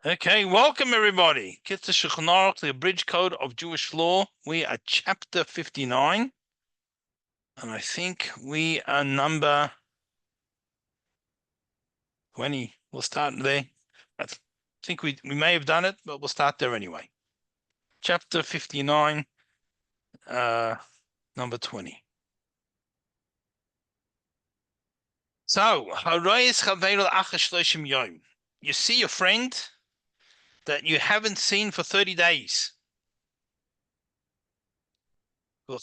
Okay, welcome everybody. Kitzur Shulchan Aruch, the abridged code of Jewish law. We are chapter 59, and I think we are number 20. We'll start there. I think we may have done it, but we'll start there anyway. Chapter 59, number 20. So, you see your friend that you haven't seen for 30 days. Now,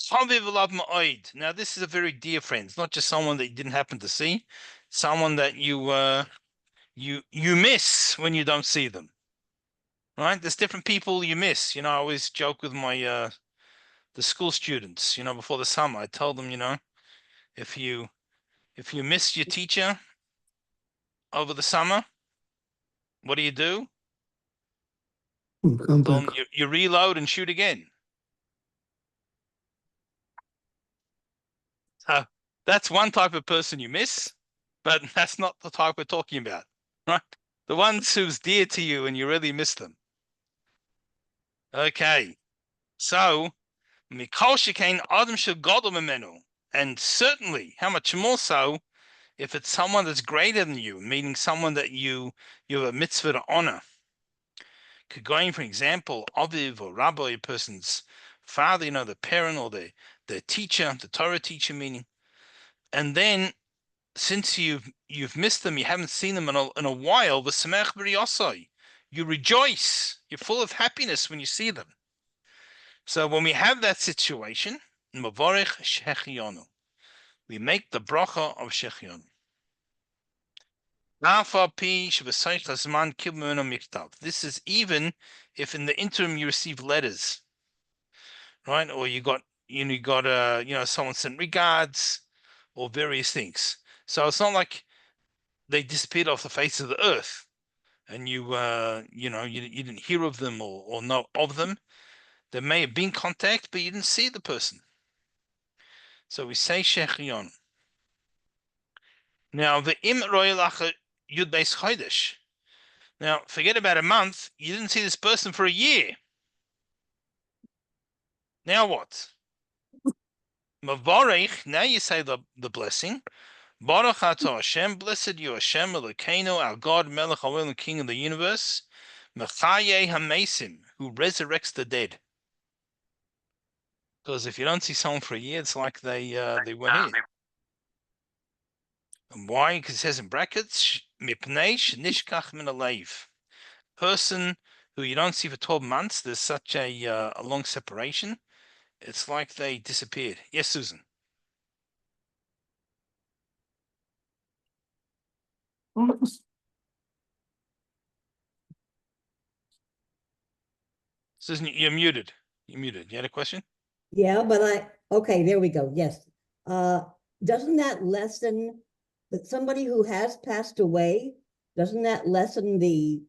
this is a very dear friend. It's not just someone that you didn't happen to see, someone that you miss when you don't see them. Right? There's different people you miss. I always joke with my the school students, before the summer. I told them, if you miss your teacher over the summer, what do? You reload and shoot again. That's one type of person you miss, but that's not the type we're talking about, right? The ones who's dear to you and you really miss them. Okay, so Mikol Shekain Adam Shegadol Memenu, and certainly, how much more so if it's someone that's greater than you, meaning someone that you have a mitzvah to honor. Going, for example, Aviv or Rabbi, a person's father, the parent or the teacher, the Torah teacher, meaning. And then, since you've missed them, you haven't seen them in a while, v'samech b'riyosai, you rejoice, you're full of happiness when you see them. So when we have that situation, mavorech shechionu, we make the bracha of shechionu. This is even if in the interim you receive letters, right? Or you got someone sent regards or various things. So it's not like they disappeared off the face of the earth and you didn't hear of them or know of them. There may have been contact, but you didn't see the person. So we say shechionu. Now the im royalacha yud beis chodesh. Now, forget about a month. You didn't see this person for a year. Now what? Mavarech, now you say the blessing. Baruch atah Hashem, blessed you Hashem, Elokeinu, our God, Melech HaOlam, King of the universe, Mechaye HaMesim, who resurrects the dead. Because if you don't see someone for a year, it's like they weren't here. And why? Because it says in brackets, Mipnei Shnishkach Min Aleiv. Person who you don't see for 12 months, there's such a long separation. It's like they disappeared. Yes, Susan. Susan, you're muted. You're muted. You had a question? Yeah, but okay, there we go. Yes. Doesn't that lessen that somebody who has passed away, doesn't that lessen the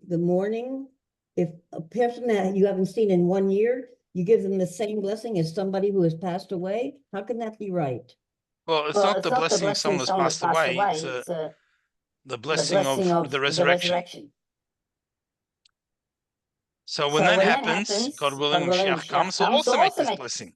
mourning? If a person that you haven't seen in 1 year, you give them the same blessing as somebody who has passed away? How can that be right? Well, it's not the blessing of someone who's passed away. It's the blessing of the resurrection. So when that happens, God willing, Mashiach comes, so also make this blessing.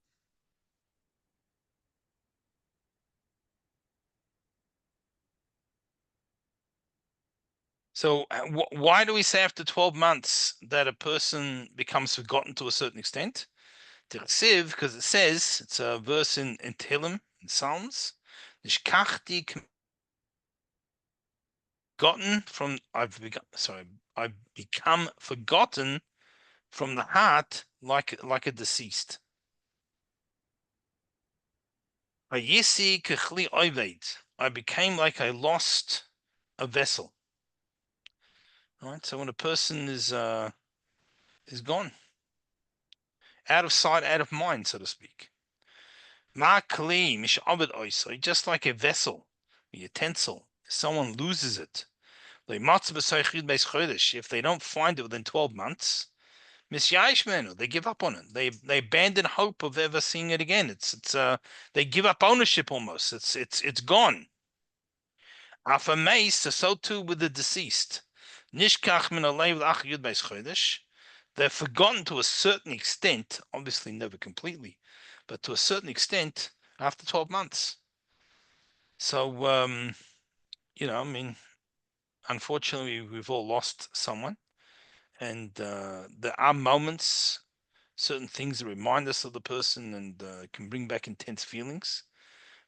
So why do we say after 12 months that a person becomes forgotten to a certain extent? Tirsiv, because it says, it's a verse in Tehillim, in Psalms, I've become forgotten from the heart like a deceased. I became like I lost a vessel. Right? So when a person is gone, out of sight, out of mind, so to speak. Just like a vessel, a utensil, someone loses it. If they don't find it within 12 months, they give up on it. They abandon hope of ever seeing it again. They give up ownership almost. It's gone. So too with the deceased. Nishkach min alev l'ach yud beis chodesh. They're forgotten to a certain extent, obviously never completely, but to a certain extent after 12 months. So, I mean, unfortunately, we've all lost someone, and there are moments, certain things that remind us of the person and can bring back intense feelings.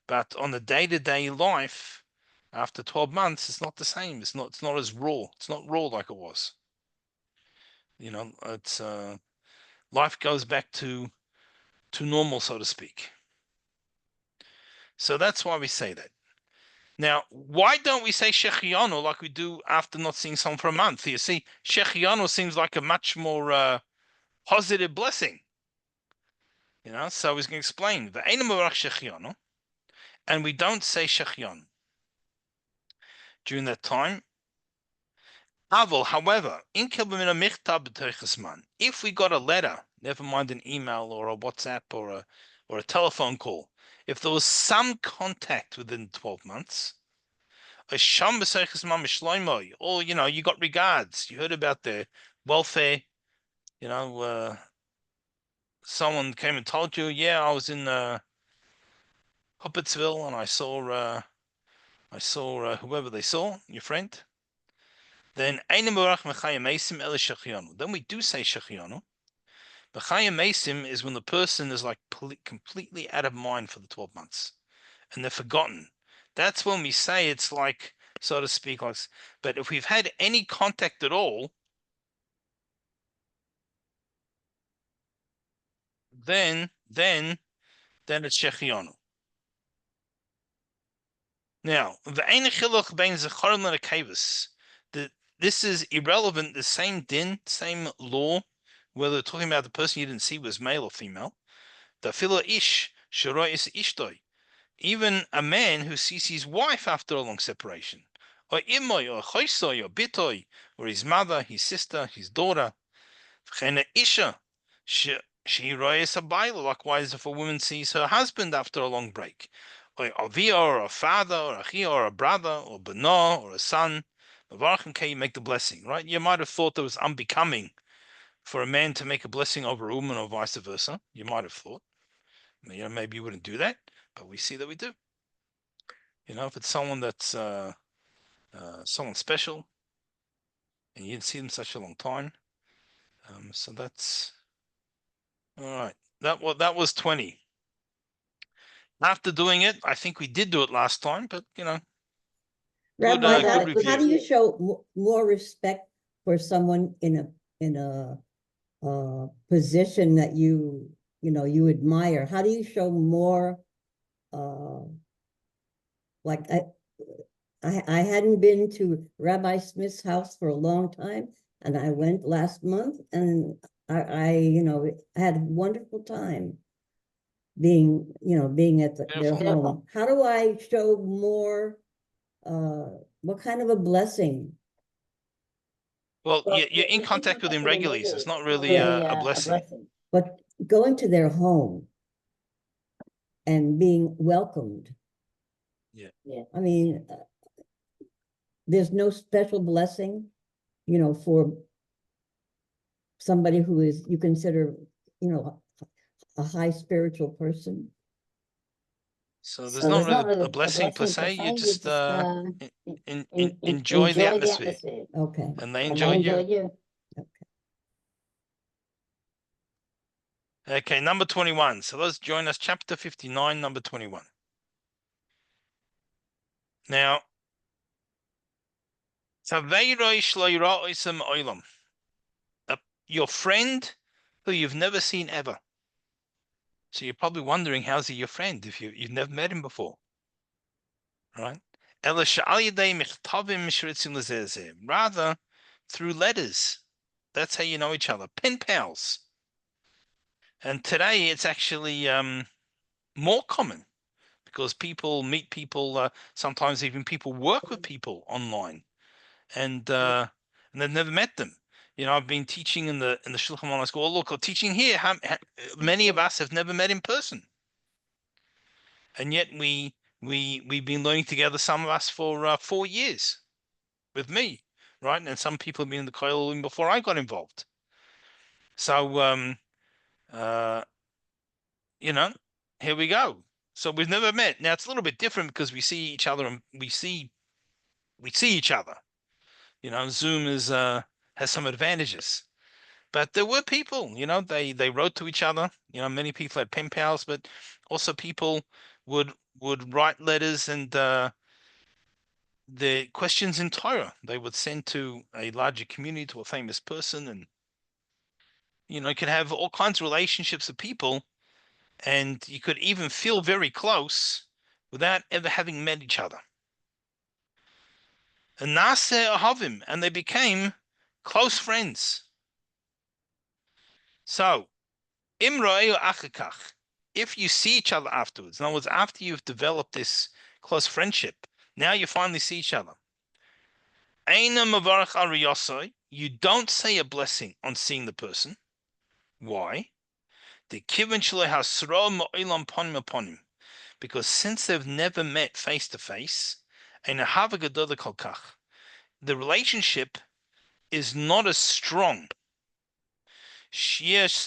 But on the day-to-day life, after 12 months, it's not the same. It's not as raw. It's not raw like it was. It's life goes back to normal, so to speak. So that's why we say that. Now, why don't we say Shechianu like we do after not seeing someone for a month? You see, Shechianu seems like a much more positive blessing. So he's going to explain the Shechianu, and we don't say Shechianu during that time. However, if we got a letter, never mind an email or a WhatsApp or a telephone call, if there was some contact within 12 months, or you got regards, you heard about their welfare, someone came and told you, yeah, I was in Huppertsville and I saw whoever they saw, your friend. Then we do say Shechianu. B'chayim Mesim is when the person is like completely out of mind for the 12 months and they're forgotten. That's when we say it's like, so to speak, like. But if we've had any contact at all, then it's Shechianu. Now, this is irrelevant. The same din, same law, whether talking about the person you didn't see was male or female. The filo ish shiro is ishtoi. Even a man who sees his wife after a long separation, or imoy, or choisoi, or bitoi, or his mother, his sister, his daughter. Isha, she royes a baila. Likewise, if a woman sees her husband after a long break, or a via, or a father, or a chia, or a brother, or beno, or a son, you make the blessing, right? You might have thought that was unbecoming for a man to make a blessing over a woman, or vice versa. You might have thought, maybe you wouldn't do that, but we see that we do. If it's someone that's someone special, and you didn't see them such a long time, so that's all right. That was 20. After doing it, I think we did do it last time, but Rabbi, good how do you show more respect for someone in a position that you admire? How do you show more? Like I hadn't been to Rabbi Smith's house for a long time, and I went last month, and I had a wonderful time being at their home. How do I show more? What kind of a blessing? Well, you're in contact with him regularly, so it's not really a blessing. But going to their home and being welcomed. Yeah. I mean, there's no special blessing, for somebody who is, you consider, a high spiritual person. So there's not really a blessing per se. You just enjoy the atmosphere. Okay. And they enjoy you. Okay, number 21. So let's join us, chapter 59, number 21. Now, your friend who you've never seen ever. So you're probably wondering, how's he your friend if you've never met him before, right? Rather through letters. That's how you know each other. Pen pals. And today it's actually more common because people meet people. Sometimes even people work with people online, and they've never met them. I've been teaching in the Shulchan Aruch school. Look, I'm teaching here. Many of us have never met in person, and yet we've been learning together. Some of us for 4 years with me. right? And some people have been in the kollel even before I got involved. So, you know, here we go. So we've never met. Now it's a little bit different because we see each other and we see each other. Zoom is has some advantages. But there were people, they wrote to each other. Many people had pen pals, but also people would write letters and the questions in Torah they would send to a larger community, to a famous person, and you could have all kinds of relationships with people, and you could even feel very close without ever having met each other. And Naseh Ahavim, and they became close friends. So Imra'eu achakach. If you see each other afterwards, in other words, after you've developed this close friendship, now you finally see each other. Eina mavarach ariyosai. You don't say a blessing on seeing the person. Why? The kivan shelo hasro mo'ilam ponim uponim. Because since they've never met face to face, ein ahava gedola kol kach, the relationship is not as strong as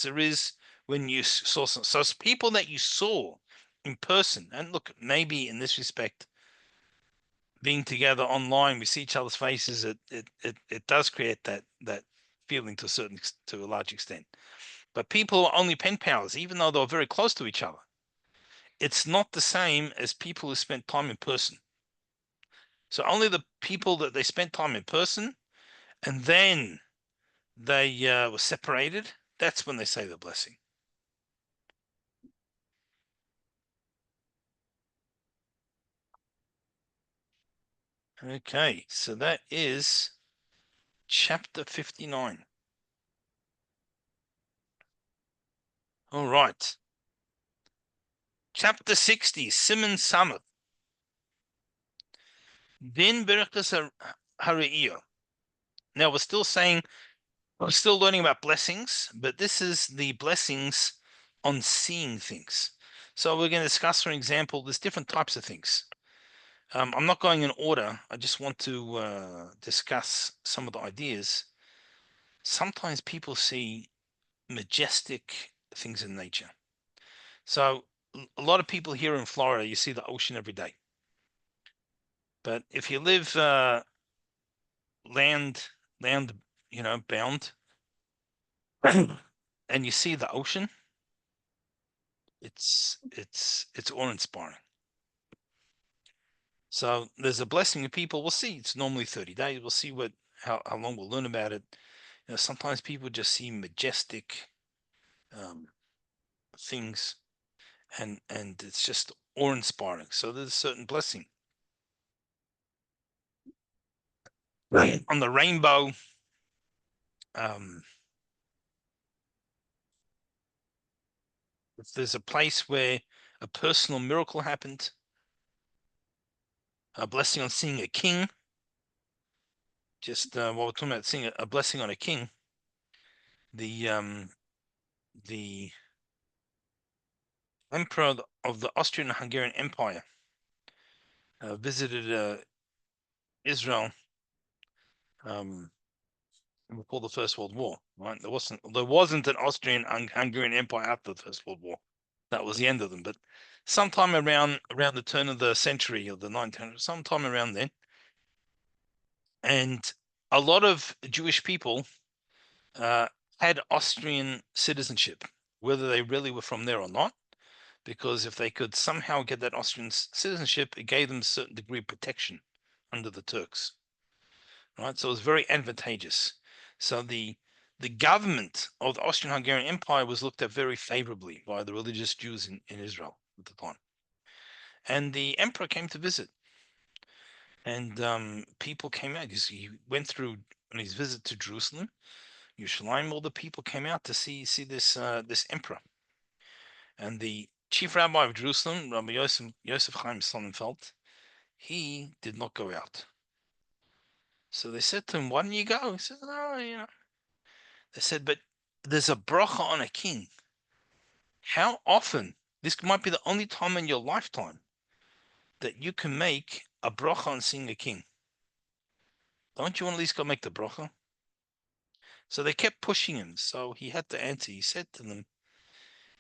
there is when you saw some. So people that you saw in person, and look, maybe in this respect, being together online, we see each other's faces. It does create that feeling to a large extent. But people are only pen pals, even though they're very close to each other. It's not the same as people who spent time in person. So only the people that they spent time in person, and then they were separated, that's when they say the blessing. Okay, so that is chapter 59. All right. Chapter 60, Simon Samad. Din Berachas Hari'iyah. Now we're still learning about blessings, but this is the blessings on seeing things. So we're going to discuss, for example, there's different types of things. I'm not going in order. I just want to discuss some of the ideas. Sometimes people see majestic things in nature. So a lot of people here in Florida, you see the ocean every day. But if you live land, bound, and you see the ocean, it's awe-inspiring. So there's a blessing of people. We'll see. It's normally 30 days. We'll see how long we'll learn about it. Sometimes people just see majestic things, and it's just awe-inspiring. So there's a certain blessing. Right. On the rainbow, if there's a place where a personal miracle happened, a blessing on seeing a king, just while we're talking about seeing a blessing on a king, the emperor of the Austrian Hungarian Empire visited Israel before the First World War. Right, there wasn't an Austrian Hungarian Empire after the First World War. That was the end of them. But sometime around the turn of the century, or the 1900s, sometime around then, and a lot of Jewish people had Austrian citizenship, whether they really were from there or not, because if they could somehow get that Austrian citizenship, it gave them a certain degree of protection under the Turks. Right, so it was very advantageous. So the government of the Austrian-Hungarian Empire was looked at very favorably by the religious Jews in Israel at the time. And the emperor came to visit. And people came out. He went through on his visit to Jerusalem, Yerushalayim. All the people came out to see this emperor. And the chief rabbi of Jerusalem, Rabbi Yosef Chaim Sonnenfeld, he did not go out. So they said to him, "Why don't you go?" He said, "No, They said, "But there's a bracha on a king. How often? This might be the only time in your lifetime that you can make a bracha on seeing a king." Don't you want at least go make the bracha? So they kept pushing him. So he had to answer. He said to them,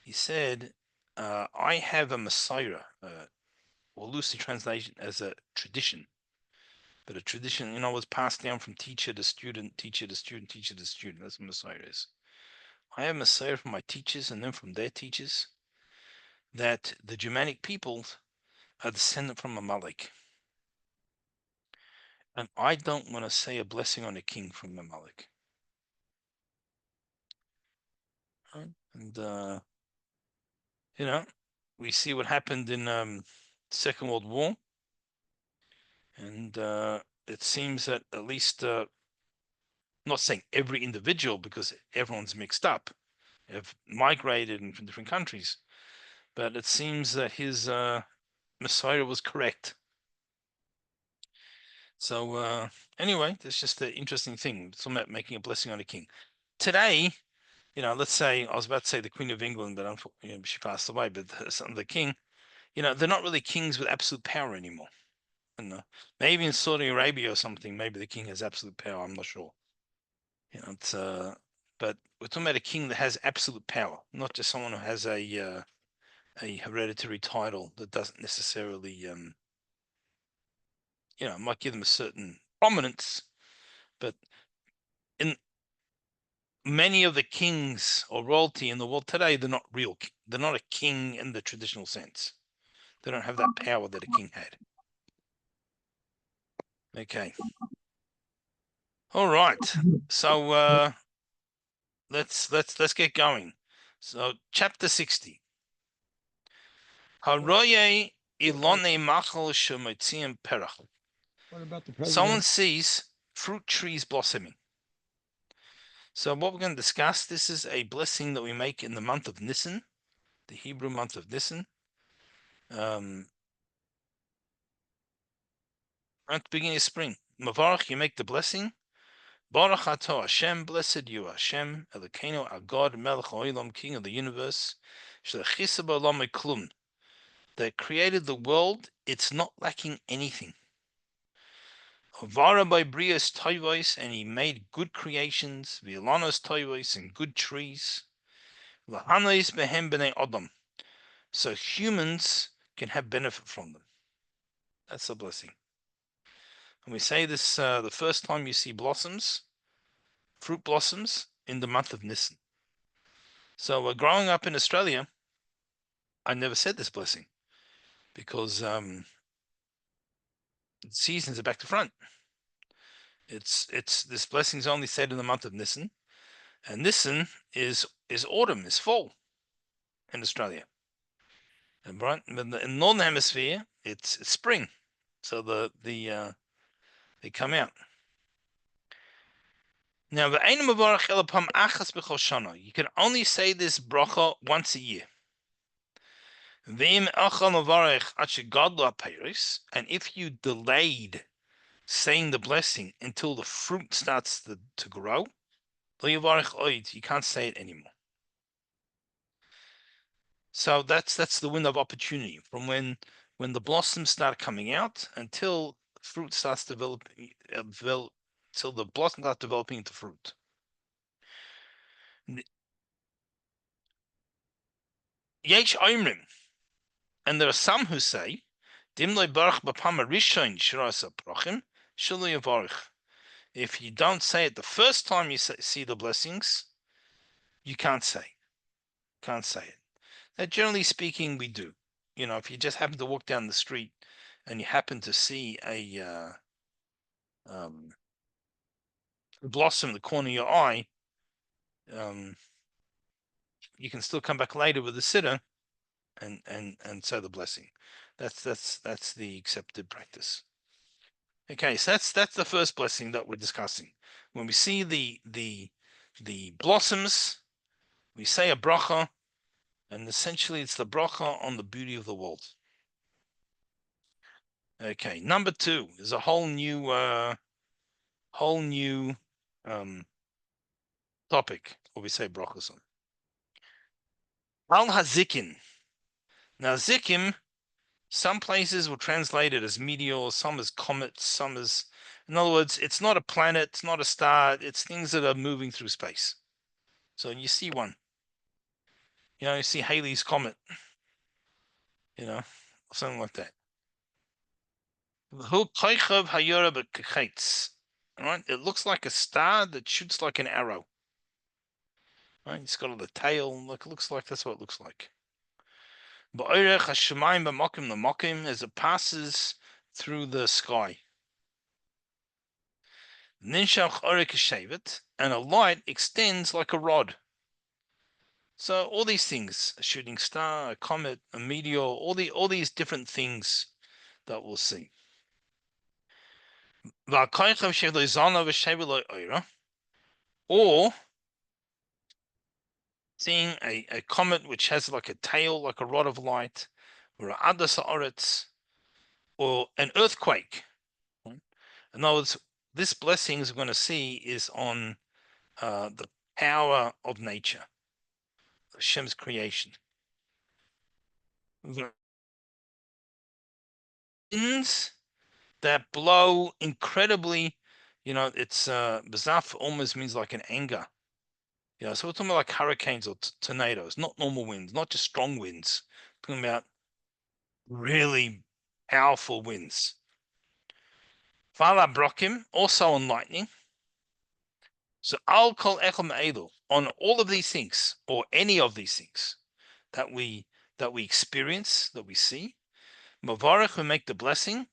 he said, I have a Messiah, or loosely translation as a tradition. But a tradition, was passed down from teacher to student, teacher to student, teacher to student. That's what Messiah is. I have Messiah from my teachers and then from their teachers, that the Germanic peoples are descended from Amalek. And I don't want to say a blessing on a king from Amalek. Right? And we see what happened in Second World War, and it seems that at least, not saying every individual, because everyone's mixed up, have migrated from different countries, but it seems that his Messiah was correct. So anyway, that's just the interesting thing. It's about making a blessing on a king. Today, let's say, I was about to say the Queen of England, but unfortunately, she passed away. But the king, they're not really kings with absolute power anymore. And maybe in Saudi Arabia or something, maybe the king has absolute power. I'm not sure. It's but we're talking about a king that has absolute power, not just someone who has a hereditary title that doesn't necessarily, might give them a certain prominence, but in many of the kings or royalty in the world today, they're not real. They're not a king in the traditional sense. They don't have that power that a king had. Okay. All right. So let's get going. So chapter 60. Haroye ilone machal shemotzim perach. What about the president? Someone sees fruit trees blossoming. So what we're going to discuss, this is a blessing that we make in the month of Nisan, the Hebrew month of Nisan. At the beginning of spring. Mavarach, you make the blessing. Baruch Ato Hashem, blessed you Hashem, Elokeinu, our God, Melech Olam, King of the universe, Shlechisa b'olam klum, that created the world, it's not lacking anything. Avara by Brias Toivos, and he made good creations, Violanos Toivos, and good trees. Lahanos behem b'nei Adam, so humans can have benefit from them. That's a blessing. And we say this the first time you see blossoms, fruit blossoms, in the month of Nisan. So growing up in Australia, I never said this blessing because seasons are back to front. It's this blessing is only said in the month of Nisan, and Nisan is autumn, is fall in Australia. And right in the northern hemisphere, it's spring, so they come out. Now the Ein Mavarach Elapam Achas B'chol Shana. You can only say this bracha once a year. And if you delayed saying the blessing until the fruit starts to grow, you can't say it anymore. So that's the window of opportunity from when the blossoms start coming out until fruit starts developing, till the blossom starts developing into fruit. Yesh Oimrim, and there are some who say, if you don't say it the first time you see the blessings, you can't say it. Now, generally speaking, we do. If you just happen to walk down the street and you happen to see a blossom in the corner of your eye, you can still come back later with a sitter and say the blessing. That's the accepted practice. Okay, so that's the first blessing that we're discussing. When we see the blossoms, we say a bracha, and essentially it's the bracha on the beauty of the world. Okay, number 2 is a whole new topic, or we say brachas on. Al hazikin. Now zikim, some places will translate it as meteors, some as comets, some as In other words, it's not a planet, it's not a star, it's things that are moving through space. So you see one, you see Halley's Comet, something like that. All right, it looks like a star that shoots like an arrow. Right, it's got the tail. Look, it looks like that's what it looks like. As it passes through the sky. And a light extends like a rod. So all these things, a shooting star, a comet, a meteor, all these different things that we'll see. Or seeing a comet which has like a tail, like a rod of light, or or an earthquake. In other words, this blessings we're going to see is on the power of nature, Hashem's creation. The winds that blow incredibly, it's bezaf almost means like an anger. So we're talking about like hurricanes or tornadoes, not normal winds, not just strong winds. We're talking about really powerful winds. Vala brokim, also on lightning. So I'll call echel me'elu on all of these things, or any of these things that we experience, that we see. Mavarech, we make the blessing.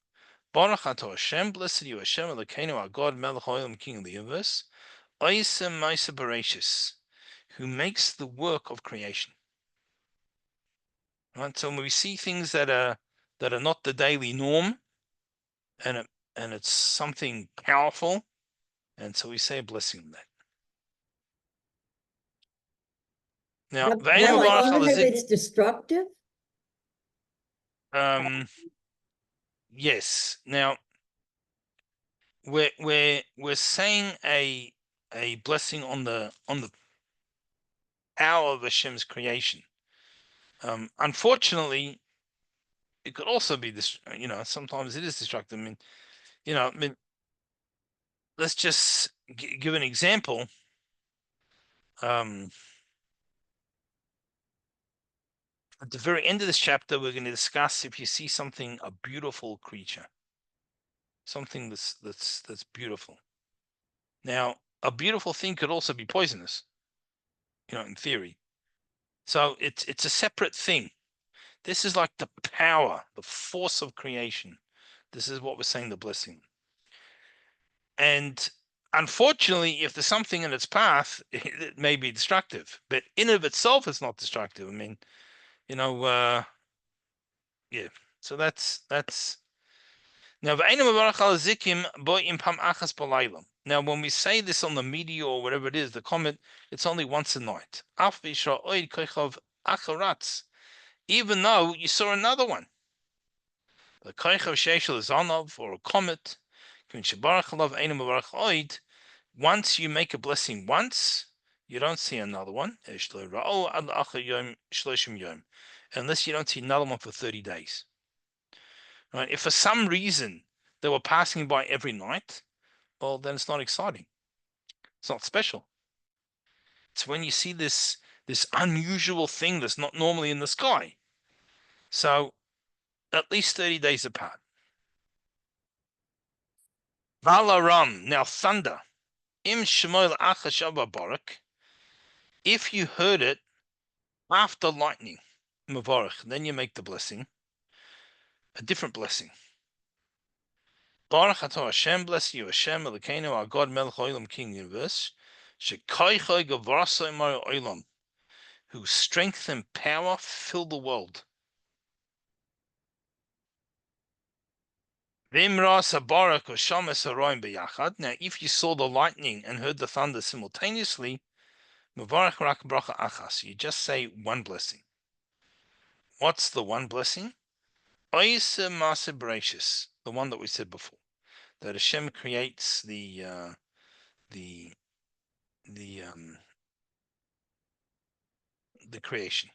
Baruch ato Hashem, blessed you Hashem, Elokeinu, our God, Melech Haolam, King of the universe. Oisem Maisa Bereshis, who makes the work of creation. Right. So when we see things that are not the daily norm, and it's something powerful, and so we say a blessing on that. Now, it's destructive. Yes. Now, we're saying a blessing on the power of Hashem's creation. Unfortunately, it could also be this. Sometimes it is destructive. I mean, let's just give an example. At the very end of this chapter, we're going to discuss if you see something, a beautiful creature, something that's beautiful. Now, a beautiful thing could also be poisonous, in theory. So it's a separate thing. This is like the power, the force of creation. This is what we're saying, the blessing. And unfortunately, if there's something in its path, it may be destructive, but in and of itself, it's not destructive. I mean, yeah. So that's now. Now, when we say this on the meteor or whatever it is, the comet, it's only once a night. Even though you saw another one, the koichav sheshel zanov or a comet, once you make a blessing once, you don't see another one, unless you don't see another one for 30 days. Right? If for some reason they were passing by every night, well, then it's not exciting. It's not special. It's when you see this unusual thing that's not normally in the sky. So at least 30 days apart. Valaram, now thunder. Im Shemuel Achashaba Barak. If you heard it after lightning, Mavarach, then you make the blessing, a different blessing. Baruch Ato Hashem, bless you, Hashem, Elokeinu, our God, Melech Olam, King of the universe, Shekoichoi Gavarasoi Mari Olam, whose strength and power fill the world. Vimras Habarak or Shamas Haroim Beyachad. Now, if you saw the lightning and heard the thunder simultaneously, Mavarach Rak Bracha Achas, you just say one blessing. What's the one blessing? Oisa Masa Bereshis, the one that we said before, that Hashem creates the creation.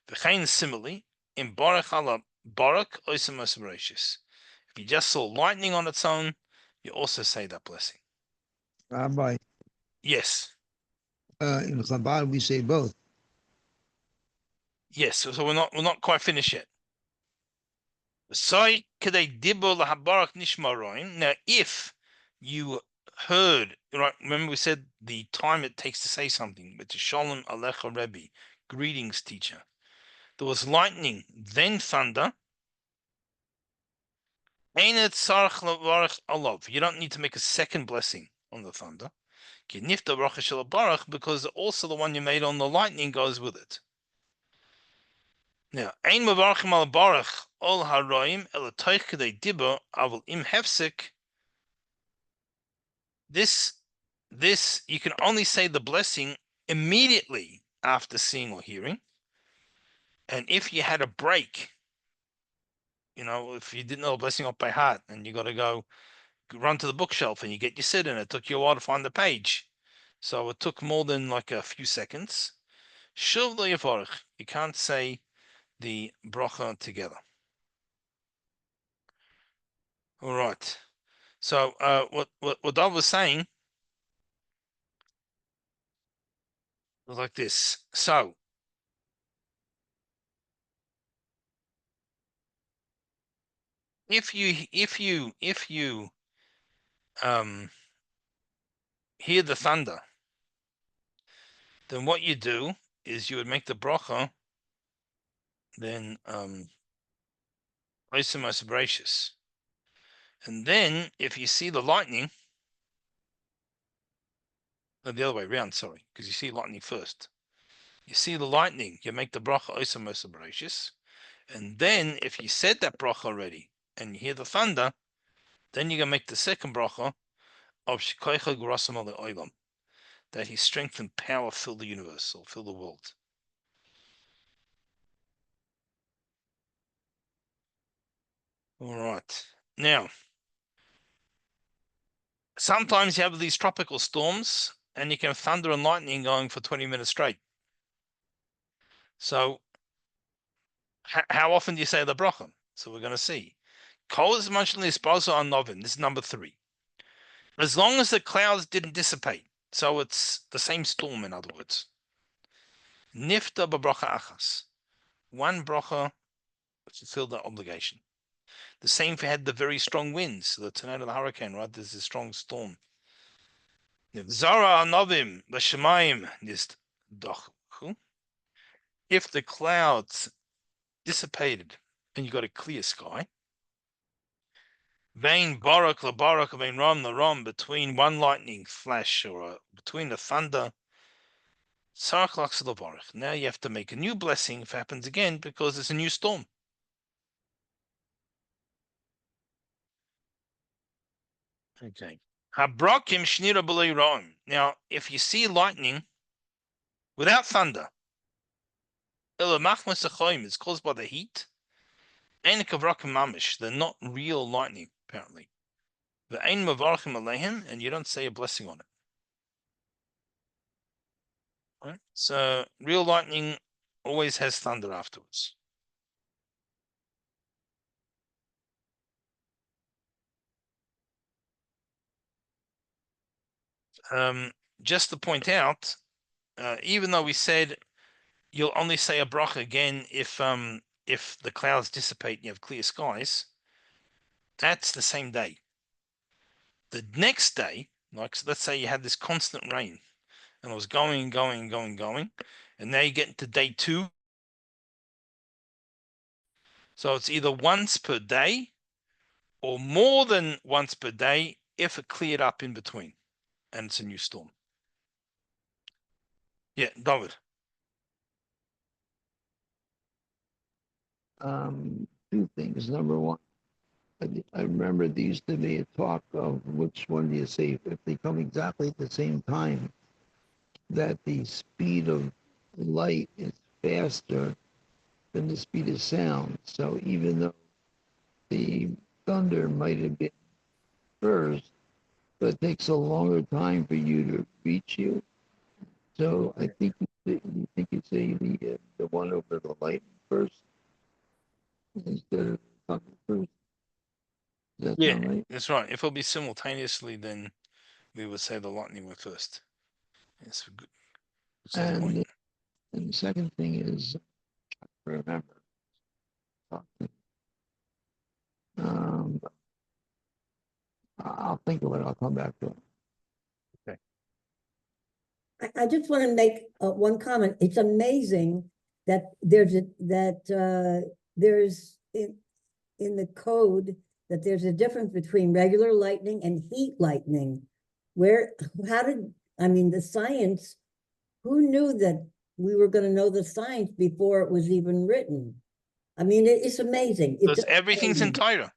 V'chein similarly, in Barak Ala Barak Oisa Masa Bereshis. If you just saw lightning on its own, you also say that blessing. Rabbi, Yes. in Chabad we say both. Yes. So we're not quite finished yet. Now, if you heard, right, remember we said the time it takes to say something, but to Shalom Alecha Rebbe, greetings, teacher. There was lightning, then thunder. You don't need to make a second blessing on the thunder. Because also the one you made on the lightning goes with it. Now, ein mevarchim al barach ol haroim el toich kedei dibur avol im hefsek. This you can only say the blessing immediately after seeing or hearing, and if you had a break, if you didn't know the blessing off by heart, and you got to go run to the bookshelf and you get your sit in, it took you a while to find the page, so it took more than like a few seconds. Shuv lo yavarich, you can't say the bracha together. All right. So what Dov was saying was like this. So if you hear the thunder, then what you do is you would make the bracha, then gracious. And then if you see the lightning, or the other way around, sorry, because you see lightning first. You see the lightning, you make the bracha gracious. And then if you said that bracha already and you hear the thunder, then you're gonna make the second bracha of Shikoicha Gurasam Olam, that his strength and power fill the universe or fill the world. All right. Now, sometimes you have these tropical storms and you can have thunder and lightning going for 20 minutes straight. So how often do you say the bracha? So we're going to see. Kol is mentioned sposa on Novin. This is number 3. As long as the clouds didn't dissipate. So it's the same storm, in other words. Nifta b'bracha achas. One bracha to fulfill the obligation. The same if you had the very strong winds, the tornado, the hurricane, right? There's a strong storm. Zara anovim l'shemayim nizdachu. If the clouds dissipated and you got a clear sky, vein barak labarak vein ram the ram, between one lightning flash or between the thunder, sarklaks labarak. Now you have to make a new blessing if it happens again because it's a new storm. Okay. Habrakim shnira b'lei ra'im. Now, if you see lightning without thunder, it's caused by the heat. And kavrakim mamish, they're not real lightning, apparently. The ein mavarchim aleihim, and you don't say a blessing on it. Right? So real lightning always has thunder afterwards. Just to point out, even though we said you'll only say a bracha again if the clouds dissipate and you have clear skies, that's the same day. The next day, like let's say you had this constant rain and it was going, and now you get into day 2. So it's either once per day or more than once per day if it cleared up in between and it's a new storm. Yeah, David. Two things. Number one, I remember there used to be a talk of which one do you say if they come exactly at the same time, that the speed of light is faster than the speed of sound. So even though the thunder might have been first, but it takes a longer time for you to reach you. So I think you say the one over the light first instead of thunder first. Does that Yeah, sound right? that's right. If it'll be simultaneously, then we would say the lightning went first. Yes, good point. And the second thing is, remember, um, I'll think of it. I'll come back to it. I just want to make one comment. It's amazing that there's in the code that there's a difference between regular lightning and heat lightning. I mean, the science, who knew that we were going to know the science before it was even written? I mean, it's amazing. Because everything's in Torah.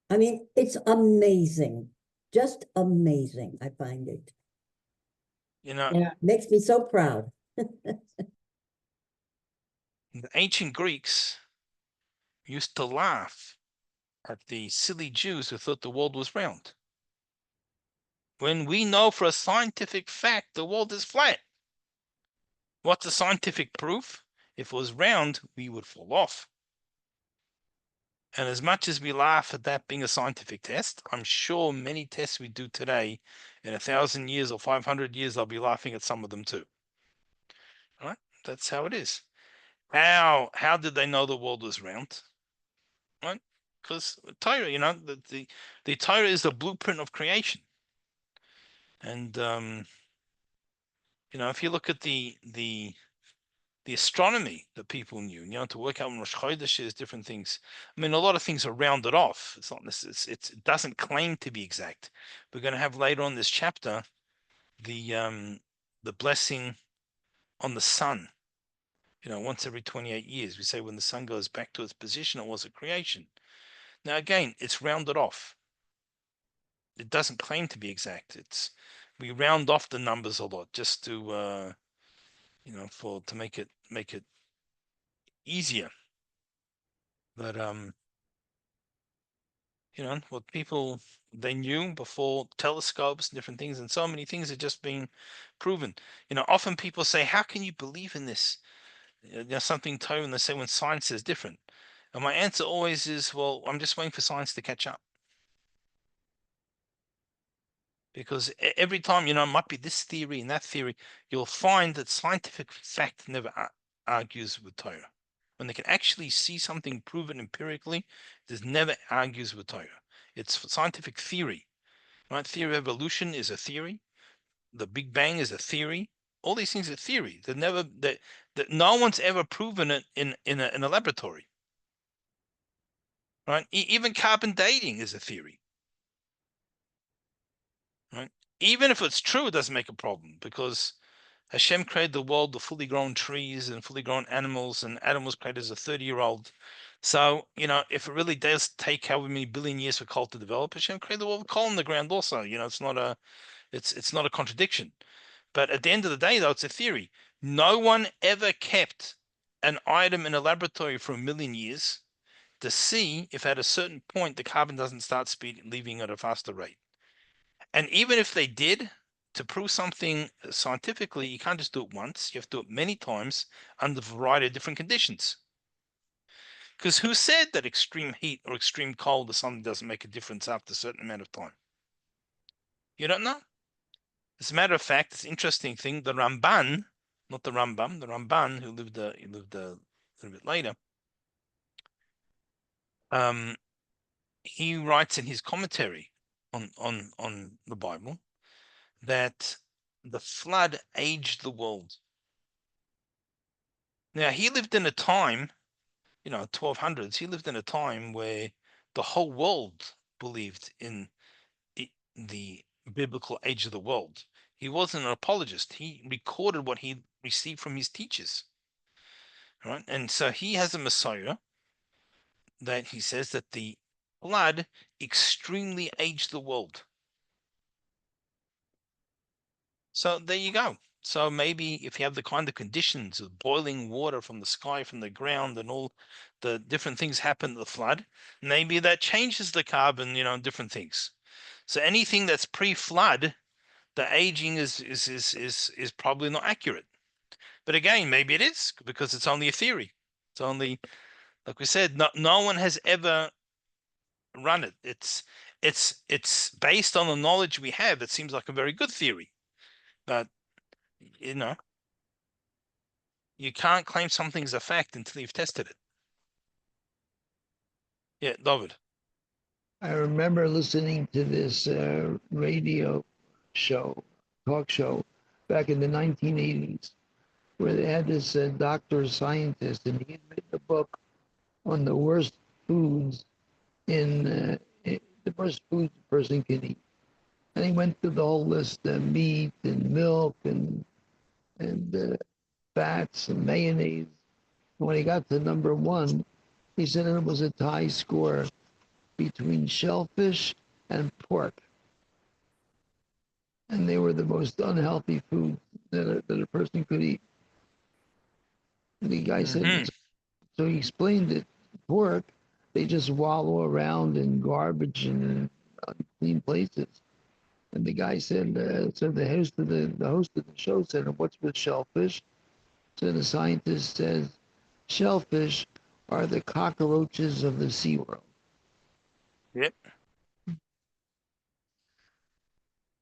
I mean, it's amazing. Just amazing, I find it. Yeah, it makes me so proud. The ancient Greeks used to laugh at the silly Jews who thought the world was round. When we know for a scientific fact the world is flat. What's the scientific proof? If it was round, we would fall off. And as much as we laugh at that being a scientific test, I'm sure many tests we do today, in 1,000 years or 500 years, I'll be laughing at some of them too. Right? That's how it is. How did they know the world was round? Right? Because Torah, the Torah is the blueprint of creation. And if you look at the astronomy that people knew, to work out when Rosh Chodesh is, different things. I mean, a lot of things are rounded off. It's not this. It doesn't claim to be exact. We're going to have later on this chapter the blessing on the sun. Once every 28 years, we say when the sun goes back to its position, it was a creation. Now, again, it's rounded off. It doesn't claim to be exact. We round off the numbers a lot just to to make it easier. But what people they knew before telescopes and different things, and so many things are just being proven. Often people say, "How can you believe in this?" Something Torah, and they say when science is different. And my answer always is, "Well, I'm just waiting for science to catch up." Because every time, it might be this theory and that theory, you'll find that scientific fact never argues with Torah. When they can actually see something proven empirically, this never argues with Torah. It's scientific theory, right? Theory of evolution is a theory. The Big Bang is a theory. All these things are theory. That no one's ever proven it in a laboratory, right? Even carbon dating is a theory. Right? Even if it's true, it doesn't make a problem because Hashem created the world, the fully grown trees and fully grown animals, and Adam was created as a 30-year-old. So, if it really does take however many billion years for coal to develop, Hashem created the world with coal in the ground also. It's not a contradiction. But at the end of the day, though, it's a theory. No one ever kept an item in a laboratory for 1,000,000 years to see if at a certain point the carbon doesn't start leaving at a faster rate. And even if they did, to prove something scientifically, you can't just do it once. You have to do it many times under a variety of different conditions. Because who said that extreme heat or extreme cold or something doesn't make a difference after a certain amount of time? You don't know. As a matter of fact, it's an interesting thing. The Ramban, not the Rambam, the Ramban, who lived a little bit later, he writes in his commentary on the Bible that the flood aged the world. Now, he lived in a time, 1200s, he lived in a time where the whole world believed in the biblical age of the world. He wasn't an apologist. He recorded what he received from his teachers. Right? And so he has a Messiah that he says that the flood extremely aged the world. So there you go. So maybe if you have the kind of conditions of boiling water from the sky, from the ground, and all the different things happen to the flood, maybe that changes the carbon, different things. So anything that's pre-flood, the aging is probably not accurate. But again, maybe it is because it's only a theory. It's only, like we said, no one has ever run it. It's based on the knowledge we have. It seems like a very good theory, but you know, you can't claim something's a fact until you've tested it. Yeah, David. I remember listening to this radio show, talk show, back in the 1980s, where they had this doctor scientist, and he had written a book on the worst foods the worst foods a person can eat. And he went through the whole list: meat and milk and fats and mayonnaise. And when he got to number one, he said it was a tie score between shellfish and pork. And they were the most unhealthy foods that a person could eat. And the guy said, so he explained it. Pork, they just wallow around in garbage and unclean places. And the guy said, so the host of the show said, what's with shellfish? So the scientist says, shellfish are the cockroaches of the SeaWorld. Yep.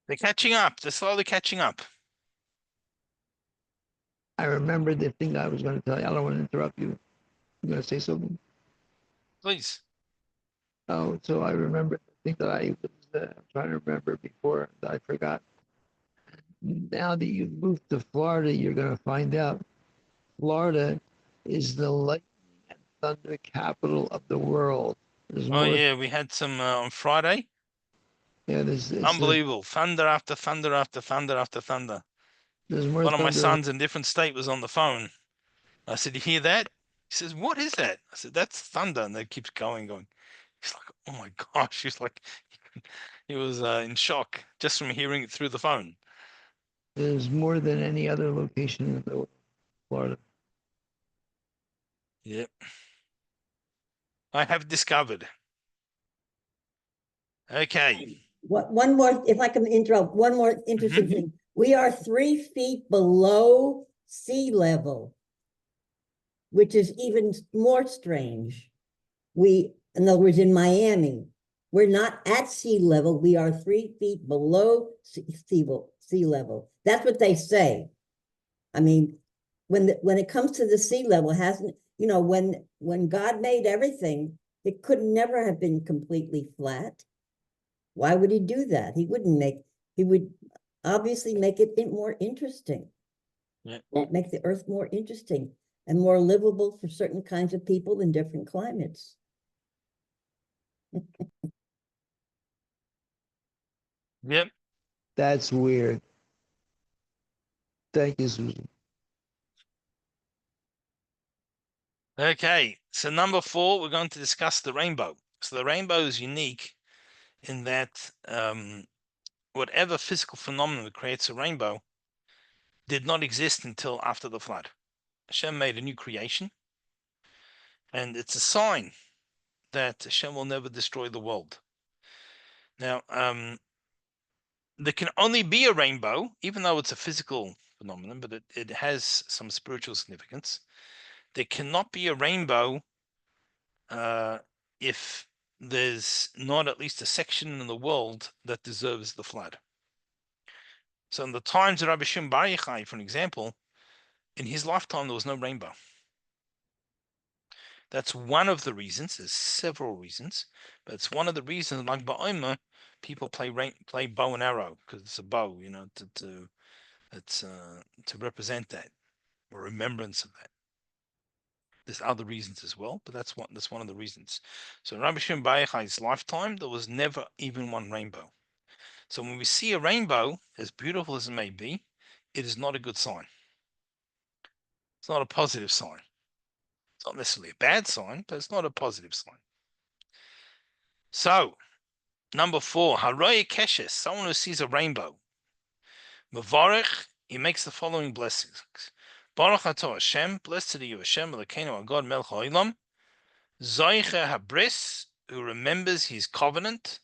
They're catching up. They're slowly catching up. I remember the thing I was going to tell you. I don't want to interrupt you. You going to say something? Please. Oh, so I remember the thing that I was trying to remember before that I forgot. Now that you've moved to Florida, you're going to find out Florida is the lightning and thunder capital of the world. There's Oh more. yeah, we had some on Friday. Yeah, Unbelievable. Thunder after thunder after thunder after thunder. there's more One of my thunder. sons in a different state was on the phone. I said, "You hear that?" He says, "What is that?" I said, "That's thunder." And it keeps going. He's like, "Oh my gosh!" He's like, he was in shock just from hearing it through the phone. There's more than any other location in the world, Florida. Yep. I have discovered. Okay. One more, if I can interrupt, one more interesting thing. We are 3 feet below sea level, which is even more strange. In other words, in Miami, we're not at sea level. We are 3 feet below sea level. That's what they say. I mean, when it comes to the sea level, when God made everything, it could never have been completely flat. Why would he do that? He would obviously make it more interesting. Yeah. Make the earth more interesting and more livable for certain kinds of people in different climates. Yep. That's weird. Thank you, Susan. Okay. So number 4, we're going to discuss the rainbow. So the rainbow is unique in that whatever physical phenomenon that creates a rainbow did not exist until after the flood. Hashem made a new creation, and it's a sign that Hashem will never destroy the world. Now, there can only be a rainbow, even though it's a physical phenomenon, but it has some spiritual significance. There cannot be a rainbow if there's not at least a section in the world that deserves the flood. So in the times of Rabbi Shimon Bar Yochai, for an example, in his lifetime, there was no rainbow. That's one of the reasons. There's several reasons, but it's one of the reasons. Like Ba'omer, people play bow and arrow because it's a bow, to represent that or remembrance of that. There's other reasons as well, but that's one of the reasons. So in Rabbi Shimon Bar Yochai's lifetime, there was never even one rainbow. So when we see a rainbow, as beautiful as it may be, it is not a good sign. It's not a positive sign. It's not necessarily a bad sign, but it's not a positive sign. So, number 4, Haroye Keshes, someone who sees a rainbow. Mavarech, he makes the following blessings. Baruch atah Hashem, blessed are you, Hashem, Elokeinu, our God, Melech HaOlam, Zoiche Habris, who remembers his covenant,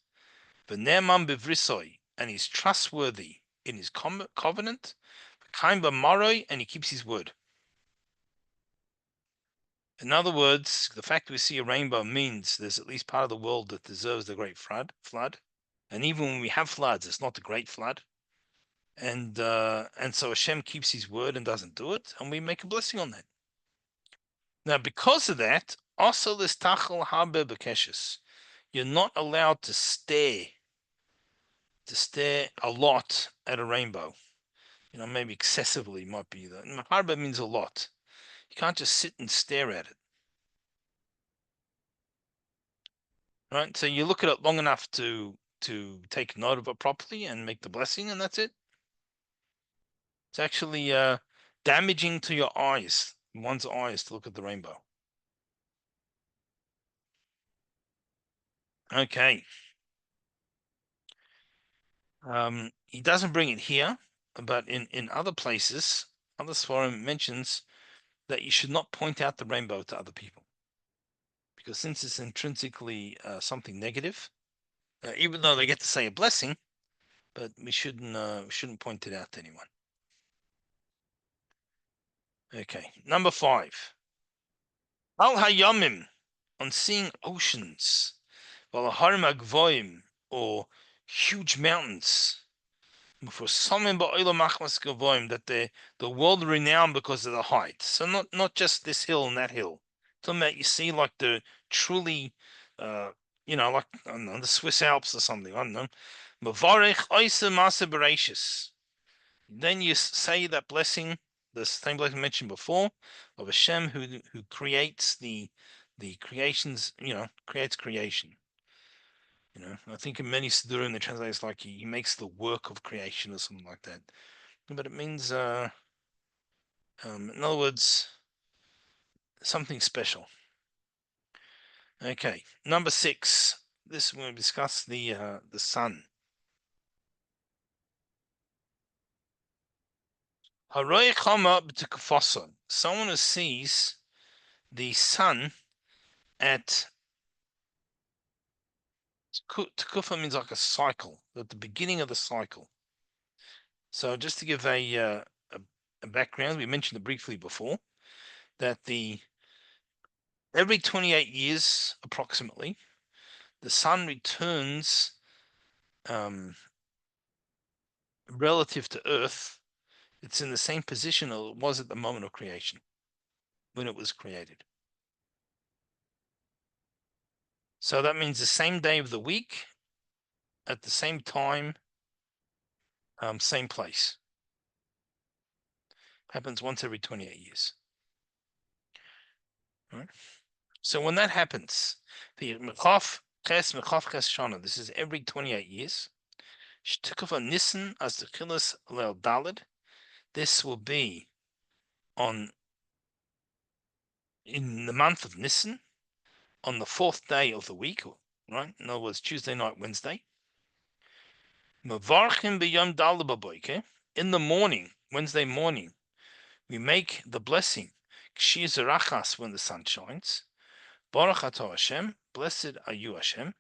V'ne'eman b'vrisoi, and he's trustworthy in his covenant, V'kaim b'maroi, and he keeps his word. In other words, the fact we see a rainbow means there's at least part of the world that deserves the great flood. And even when we have floods, it's not the great flood. And so Hashem keeps his word and doesn't do it, and we make a blessing on that. Now, because of that, also this tachel habe bekeshes, you're not allowed to stare a lot at a rainbow. Maybe excessively might be the harbe means a lot. You can't just sit and stare at it. Right? So you look at it long enough to take note of it properly and make the blessing, and that's it. It's actually damaging to your eyes, one's eyes, to look at the rainbow. Okay. He doesn't bring it here, but in other places, other Sforim mentions that you should not point out the rainbow to other people, because since it's intrinsically something negative, even though they get to say a blessing, but we shouldn't point it out to anyone. Okay, number 5. Al hayamim, on seeing oceans, Valaharim agvoim, or huge mountains, for Summ that the world renowned because of the height. So not just this hill and that hill. Talking about you see like the truly, like I don't know, the Swiss Alps or something. I don't know. Mavarech oisa masa bereshis. Then you say that blessing, the same blessing mentioned before, of Hashem who creates the creations, creates creation. I think in many Siddurim, the translates like he makes the work of creation or something like that. But it means, in other words, something special. Okay, number 6. This we're going to discuss the sun. Someone who sees the sun at Tekufa means like a cycle, at the beginning of the cycle. So just to give a background, we mentioned it briefly before, that every 28 years approximately, the sun returns relative to Earth. It's in the same position as it was at the moment of creation, when it was created. So that means the same day of the week, at the same time, same place. Happens once every 28 years. Right? So when that happens, the Mechaf Ches Shana, this is every 28 years. Sh'tikufa Nissen as the Chilas Leil Dalid. This will be in the month of Nissen, on the 4th day of the week, right? In other words, Tuesday night, Wednesday. Mavarchim b'yom dal. In the morning, Wednesday morning, we make the blessing. K'shir zerachas, when the sun shines. Baruch atah Hashem, blessed are you Hashem.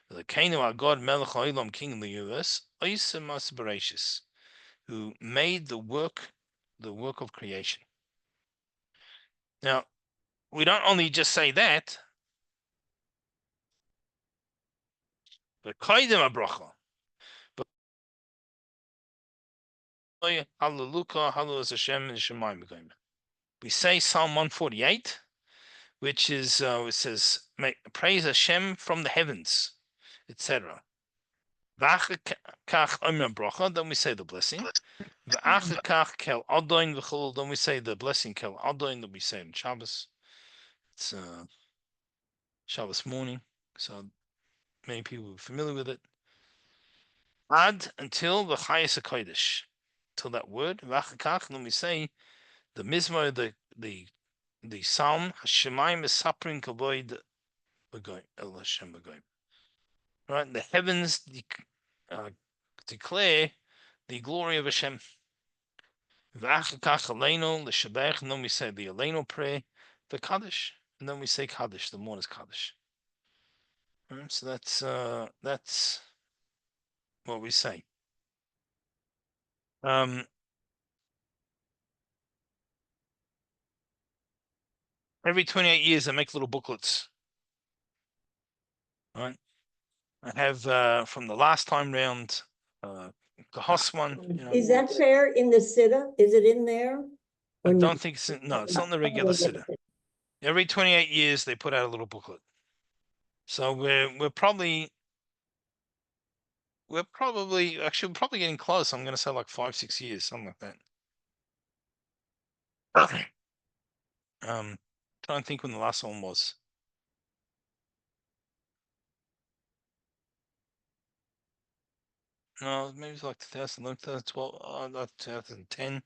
L'keinu our God, Melech Haolam, King of the universe, Oisem Mas Bereshis, who made the work of creation. Now, we don't only just say that, but Kaidem Abracha. Hallelujah, Hallelujah Hashem and Shemaim. We say Psalm 148, which is it says, praise Hashem from the heavens, etc. Then we say the blessing. Then we say the blessing kel adon that we say on Shabbos. It's Shabbos morning, so many people are familiar with it. Ad, until the Chayes HaKodesh, till that word. Then we say the Mizmor, the Psalm, Hashemayim Mesaprin Kavod B'goyim, El Hashem B'goyim. Right, the heavens declare the glory of Hashem. V'achakach Aleinu l'shabech, and then we say the Aleinu prayer, the Kaddish, and then we say Kaddish, the morning's Kaddish. Right, so that's what we say. Every 28 years, they make little booklets. Right. I have from the last time round, the Hoss one. Is that fair in the Siddha? Is it in there? I Or no? don't think it's no, it's not in the regular Siddur. Every 28 years, they put out a little booklet. So we're probably actually we're probably getting close. I'm going to say like 5-6 years, something like that. Trying to think when the last one was. No, maybe it's like 2011, 2012, not 2010.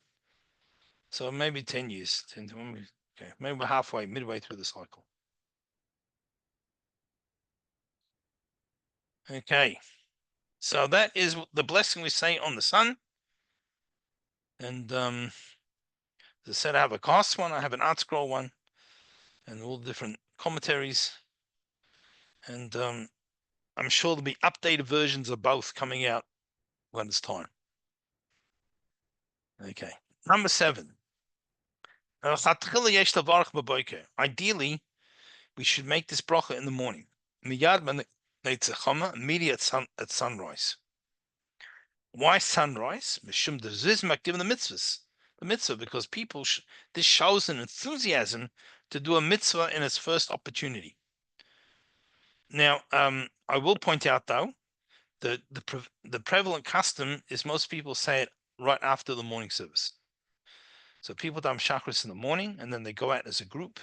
So maybe 10 years. 10 to, okay, maybe we're midway through the cycle. Okay, so that is the blessing we say on the sun. And as I said, I have a cost one, I have an art scroll one, and all the different commentaries. And I'm sure there'll be updated versions of both coming out when it's time. Okay, number 7. Ideally, we should make this bracha in the morning. Immediate at sunrise. Why sunrise? Given the mitzvahs. The mitzvah, because this shows an enthusiasm to do a mitzvah in its first opportunity. Now, I will point out though, the prevalent custom is most people say it right after the morning service. So people daven chakras in the morning, and then they go out as a group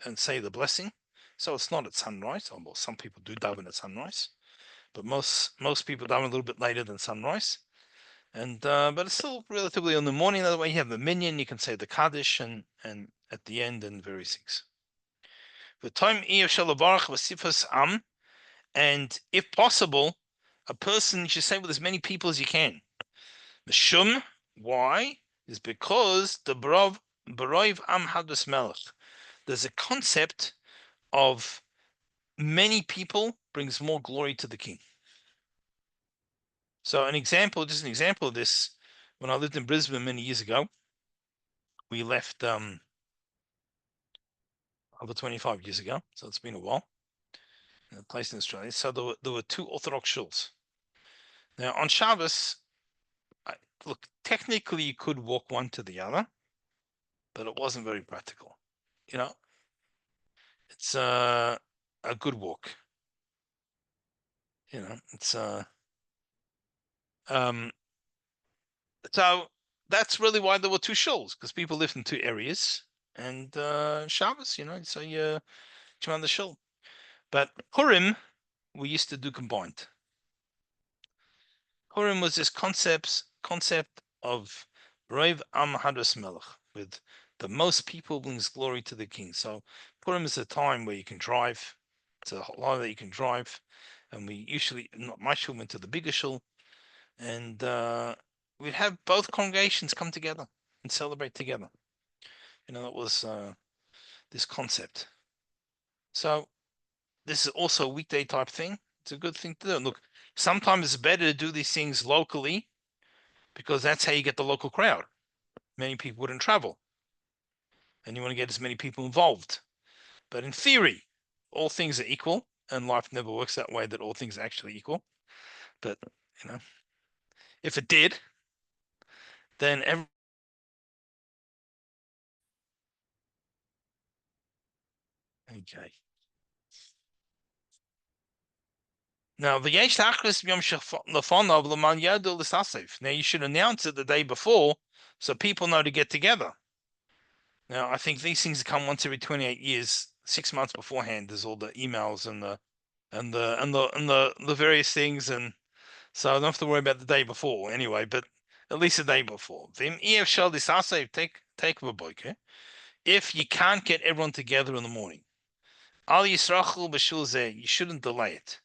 and say the blessing. So it's not at sunrise. Well, some people do daven at sunrise, but most people daven a little bit later than sunrise. And but it's still relatively in the morning. That way, you have the minyan. You can say the kaddish and at the end and various things. The time and if possible, a person should say with as many people as you can. Mishum, why? Is because the Baroiv Am Hadus Melech. There's a concept of many people brings more glory to the king. So just an example of this, when I lived in Brisbane many years ago, we left over 25 years ago, so it's been a while, in a place in Australia. So there were 2 Orthodox shuls. Now on Shabbos, look, technically you could walk one to the other, but it wasn't very practical. It's a good walk. It's so that's really why there were 2 shuls, because people lived in 2 areas, and Shabbos, so you on the shul. But Purim, we used to do combined. Purim was this concept of Reiv Am Hadras Melech, with the most people brings glory to the king. So Purim is a time where you can drive. It's a lot that you can drive, and we usually, my shul went to the bigger shul, and we'd have both congregations come together and celebrate together. That was this concept. So this is also a weekday type thing. It's a good thing to do. Look, sometimes it's better to do these things locally, because that's how you get the local crowd. Many people wouldn't travel, and you want to get as many people involved. But in theory, all things are equal, and life never works that way, that all things are actually equal. But if it did, then okay. Now, now you should announce it the day before, so people know to get together. Now, I think these things come once every 28 years, 6 months beforehand. There's all the emails and the various things, and so I don't have to worry about the day before anyway. But at least the day before. If you can't get everyone together in the morning, you shouldn't delay it.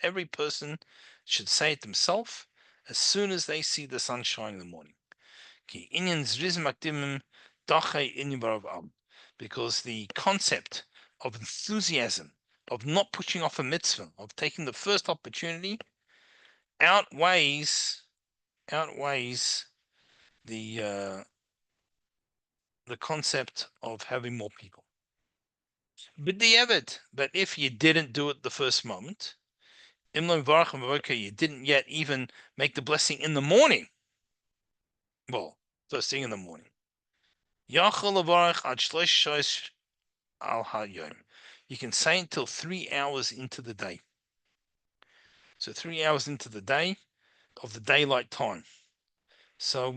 Every person should say it themselves as soon as they see the sunshine in the morning. Because the concept of enthusiasm, of not pushing off a mitzvah, of taking the first opportunity, outweighs outweighs the concept of having more people. But if you didn't do it the first moment, you didn't yet even make the blessing in the morning. Well, first thing in the morning. You can say until 3 hours into the day. So 3 hours into the day of the daylight time. So,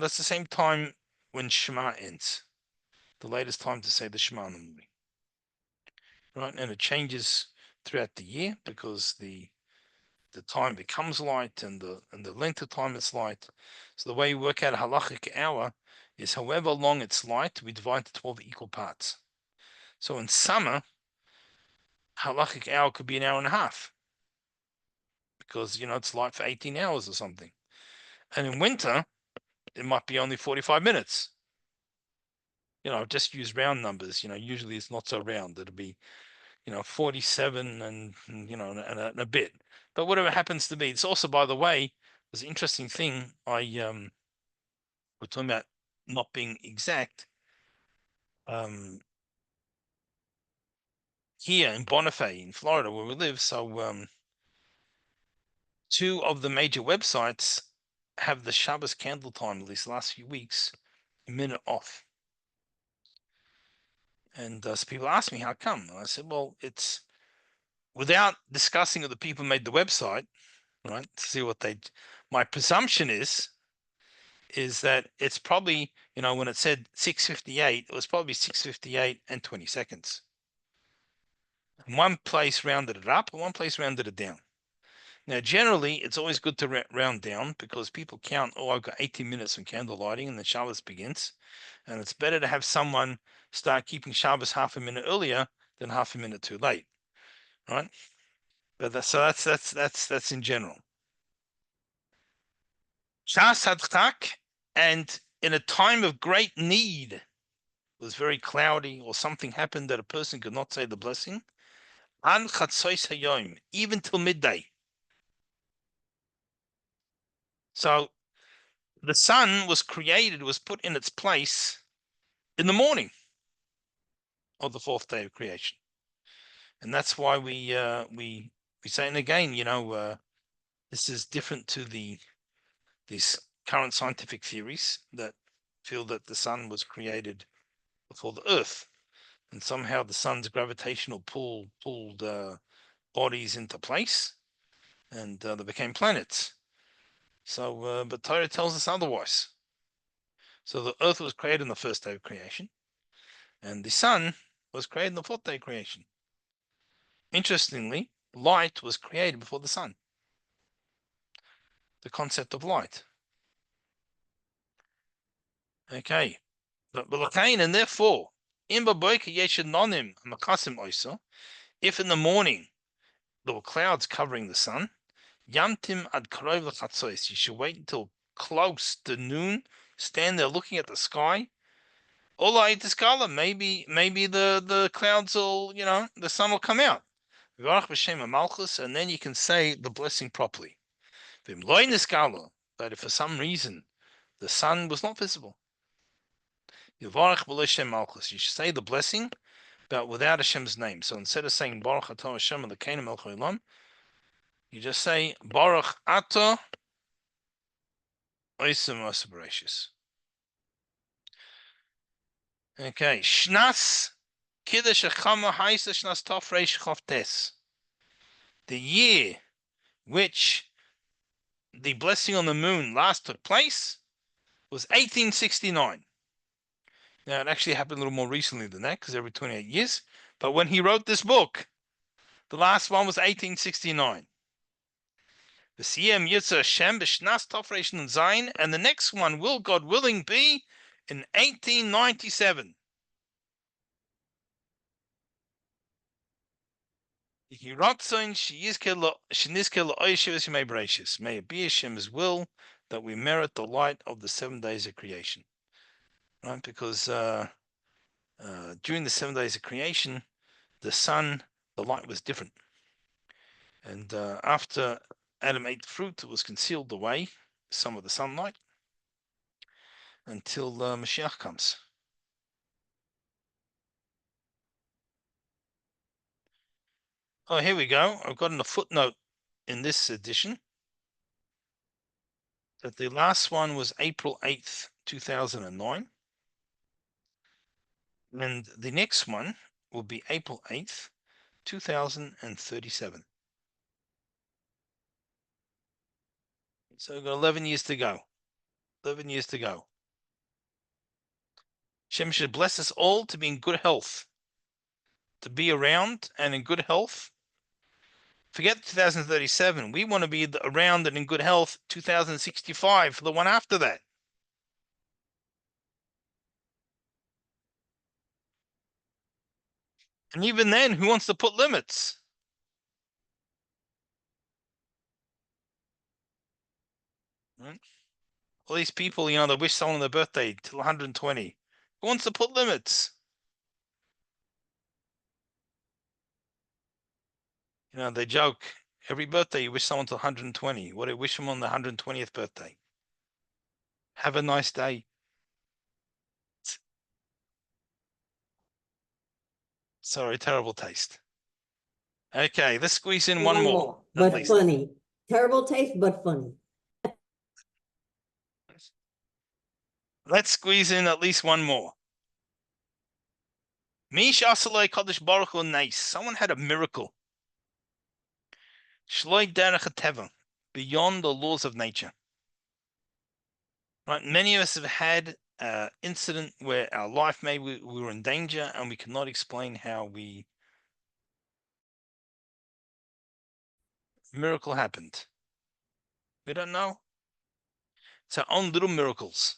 that's the same time when Shema ends. The latest time to say the Shema in the morning. Right? And it changes throughout the year because the time becomes light and the length of time it's light. So the way we work out a halachic hour is however long it's light, we divide to 12 equal parts. So in summer, halachic hour could be an hour and a half because, it's light for 18 hours or something. And in winter, it might be only 45 minutes. Just use round numbers. Usually it's not so round. It'll be, 47 and a bit. But whatever happens to be, it's also, by the way, there's an interesting thing. We're talking about not being exact. Here in Bonifay, in Florida, where we live, so two of the major websites have the Shabbos candle time, at least the last few weeks, a minute off. And so people ask me, how come? And I said, well, it's without discussing with the people who made the website, right, to see what my presumption is that it's probably, when it said 6:58, it was probably 6:58 and 20 seconds. And one place rounded it up and one place rounded it down. Now, generally, it's always good to round down because people count, I've got 18 minutes from candle lighting and the Shabbos begins. And it's better to have someone start keeping Shabbos half a minute earlier than half a minute too late, right? But that's in general. Shas Hadchak, and in a time of great need, it was very cloudy or something happened that a person could not say the blessing, An Chatzos Hayom, even till midday. So the sun was put in its place in the morning of the fourth day of creation. And that's why we say, and again, this is different to these current scientific theories that feel that the sun was created before the earth, and somehow the sun's gravitational pull pulled bodies into place, and they became planets. So, but Torah tells us otherwise. So the earth was created on the first day of creation, and the sun was created on the fourth day of creation. Interestingly, light was created before the sun. The concept of light. Okay. And therefore, if in the morning there were clouds covering the sun, Yamtim ad you should wait until close to noon, stand there looking at the sky. Maybe the clouds will, the sun will come out. And then you can say the blessing properly. But if for some reason the sun was not visible, you should say the blessing, but without Hashem's name. So instead of saying Baruch Atah Hashem Elokeinu Melech Haolam, you just say Baruch Atah Oisem Osabereshis. Okay, Shnas Kiddush Achama Haisa Shnas Tafresh Chavtes. The year which the blessing on the moon last took place was 1869. Now, it actually happened a little more recently than that, because every 28 years. But when he wrote this book, the last one was 1869. The CM Yitzchok Shem B'Shnas Tafresh Nun Zayin, and the next one will, God willing, be in 1897. May it be Hashem's will that we merit the light of the 7 days of creation. Right? Because during the 7 days of creation, the sun, the light was different. And after Adam ate the fruit, it was concealed away. some of the sunlight until Mashiach comes. Oh, here we go. I've got in a footnote in this edition that the last one was April 8th, 2009. And the next one will be April 8th, 2037. So we've got 11 years to go. 11 years to go. Shem should bless us all to be in good health, to be around and in good health. Forget 2037. We want to be around and in good health 2065 for the one after that. And even then, who wants to put limits? Right? All these people, that wish someone their birthday till 120. Who wants to put limits? They joke, every birthday you wish someone to 120. What do you wish them on the 120th birthday? Have a nice day. Sorry, terrible taste. Okay, let's squeeze in one more. But funny. Terrible taste, but funny. Let's squeeze in at least one more. Mish Asalai Kodesh Baruch Hu Nice. Someone had a miracle. Shloi Derech Teva, beyond the laws of nature. Right? Many of us have had an incident where our life maybe we were in danger and we cannot explain how miracle happened. We don't know. It's our own little miracles.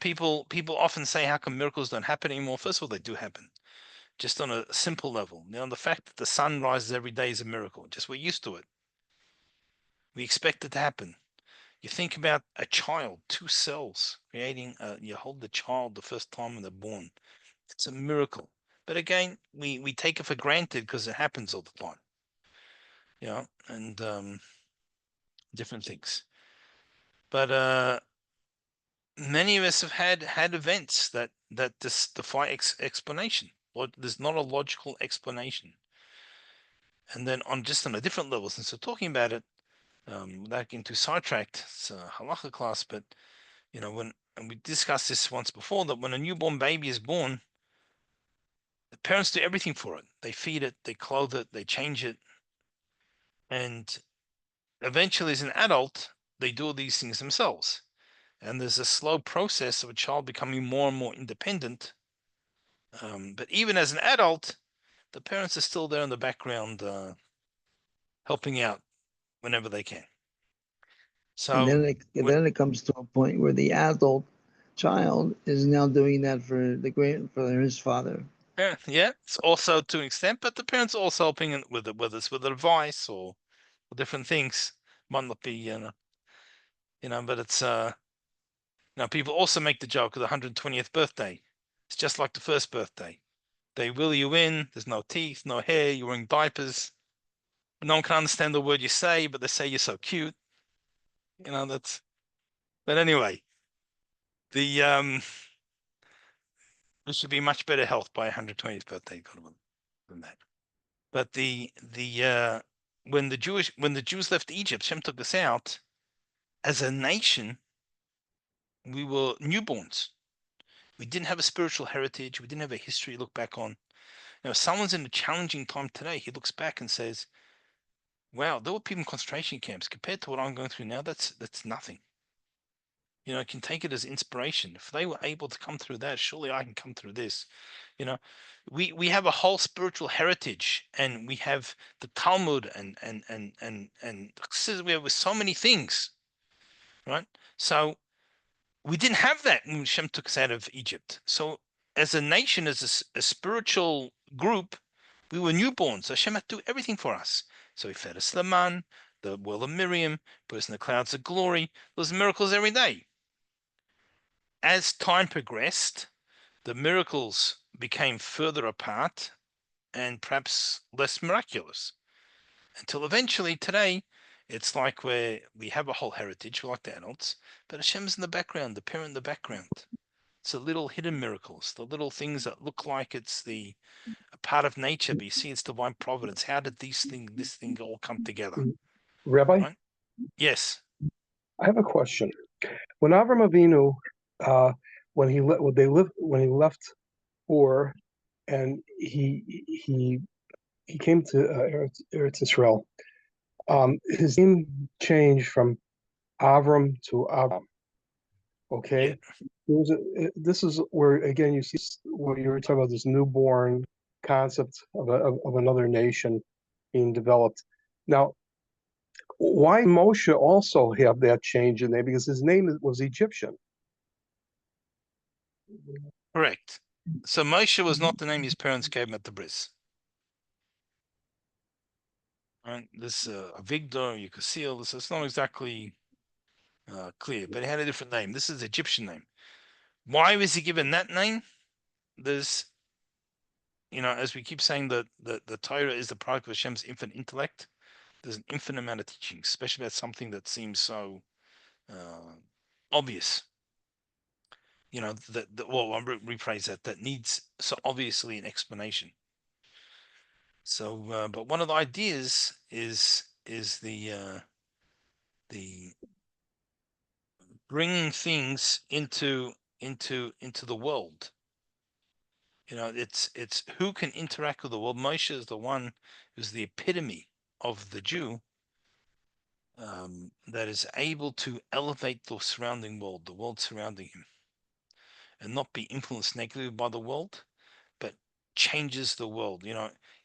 People often say, how come miracles don't happen anymore? First of all, they do happen. Just on a simple level. The fact that the sun rises every day is a miracle. Just we're used to it. We expect it to happen. You think about a child, 2 cells creating, you hold the child the first time when they're born. It's a miracle. But again, we take it for granted because it happens all the time. And different things. But many of us have had events that just defy explanation. There's not a logical explanation. And then on a different level, since we're talking about it, without getting too sidetracked, it's a halacha class, but and we discussed this once before, that when a newborn baby is born, the parents do everything for it. They feed it, they clothe it, they change it. And eventually, as an adult, they do all these things themselves. And there's a slow process of a child becoming more and more independent. But even as an adult, the parents are still there in the background, helping out whenever they can. So and then it comes to a point where the adult child is now doing that for his father. Yeah, it's also to an extent, but the parents are also helping with advice or different things. Might not be, but it's people also make the joke of the 120th birthday. It's just like the first birthday. They will you in. There's no teeth, no hair. You're wearing diapers. No one can understand the word you say, but they say you're so cute. That's. But anyway, there should be much better health by 120th birthday than that. But when the Jews left Egypt, Shem took us out. As a nation, we were newborns. We didn't have a spiritual heritage. We didn't have a history to look back on. If someone's in a challenging time today, he looks back and says, wow, there were people in concentration camps. Compared to what I'm going through now, that's nothing. I can take it as inspiration. If they were able to come through that, surely I can come through this. We have a whole spiritual heritage, and we have the Talmud and we have so many things, right? So we didn't have that when Shem took us out of Egypt. So as a nation, as a spiritual group, we were newborns. So Shem had to do everything for us. So he fed us the man, the well of Miriam, put us in the clouds of glory. Those miracles every day. As time progressed, the miracles became further apart and perhaps less miraculous, until eventually today It's like where we have a whole heritage, like the adults, but Hashem's in the background, the parent in the background. It's the little hidden miracles, the little things that look like it's a part of nature, but you see it's divine providence. How did this thing all come together? Rabbi, Right? Yes. I have a question. When Avram Avinu, when he left Ur, and he came to Eretz Israel, his name changed from Avram to Avram. Okay, this is where again you see what you were talking about, this newborn concept of another nation being developed. Now, why Moshe also have that change in there? Because his name was Egyptian. Correct. So Moshe was not the name his parents gave him at the bris. Right? This Avigdor, Yekasiel, this is not exactly clear, but he had a different name. This is the Egyptian name. Why was he given that name? There's, as we keep saying, that the Torah is the product of Hashem's infinite intellect. There's an infinite amount of teaching, especially about something that seems so obvious. Well, I'll rephrase that needs so obviously an explanation. So, but one of the ideas is the bringing things into the world. It's who can interact with the world. Moshe is the one who's the epitome of the Jew, that is able to elevate the surrounding world, the world surrounding him, and not be influenced negatively by the world, but changes the world.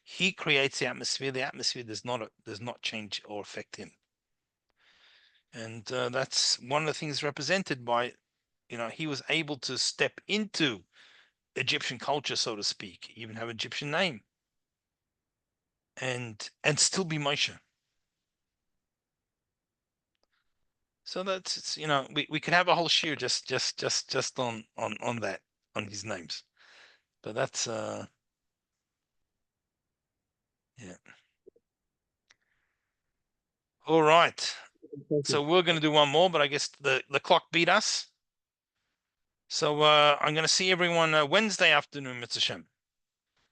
He creates the atmosphere. The atmosphere does not change or affect him. And that's one of the things represented by, he was able to step into Egyptian culture, so to speak, even have an Egyptian name, and still be Moshe. So that's we could have a whole shiur just on that, on his names, but that's yeah. All right. So we're going to do one more, but I guess the clock beat us. So I'm going to see everyone Wednesday afternoon, Mr. Shem.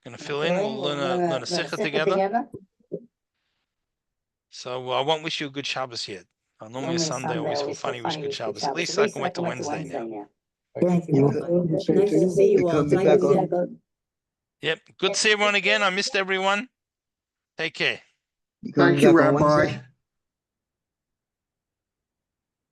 Going to fill in. We'll learn a sikha together. So I won't wish you a good Shabbos yet. Normally a Sunday, I always feel funny, wish good Shabbos. At least I can wait till Wednesday now. Thank you. Nice to see you all. Thank you. Yep. Good to see everyone again. I missed everyone. Take care. Thank you, Rabbi.